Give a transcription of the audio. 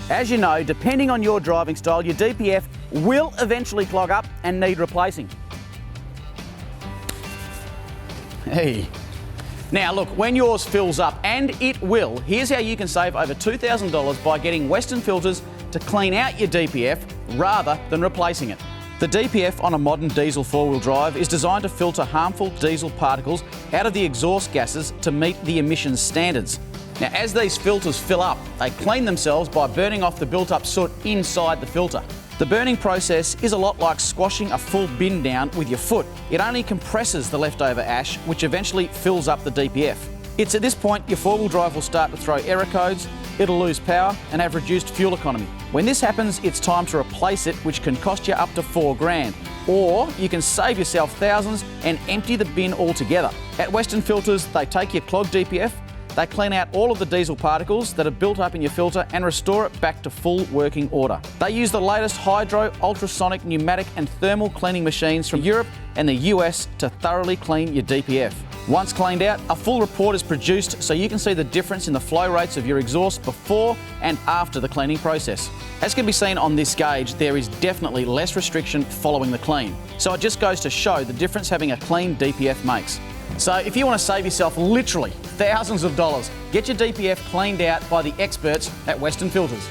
As you know, depending on your driving style, your DPF will eventually clog up and need replacing. Hey. Now look, when yours fills up, and it will, here's how you can save over $2,000 by getting Western Filters to clean out your DPF rather than replacing it. The DPF on a modern diesel four-wheel drive is designed to filter harmful diesel particles out of the exhaust gases to meet the emissions standards. Now, as these filters fill up, they clean themselves by burning off the built-up soot inside the filter. The burning process is a lot like squashing a full bin down with your foot. It only compresses the leftover ash, which eventually fills up the DPF. It's at this point your four-wheel drive will start to throw error codes, it'll lose power and have reduced fuel economy. When this happens, it's time to replace it, which can cost you up to $4,000. Or you can save yourself thousands and empty the bin altogether. At Western Filters, they take your clogged DPF, they clean out all of the diesel particles that have built up in your filter and restore it back to full working order. They use the latest hydro, ultrasonic, pneumatic and thermal cleaning machines from Europe and the US to thoroughly clean your DPF. Once cleaned out, a full report is produced so you can see the difference in the flow rates of your exhaust before and after the cleaning process. As can be seen on this gauge, there is definitely less restriction following the clean. So it just goes to show the difference having a clean DPF makes. So if you want to save yourself literally thousands of dollars, get your DPF cleaned out by the experts at Western Filters.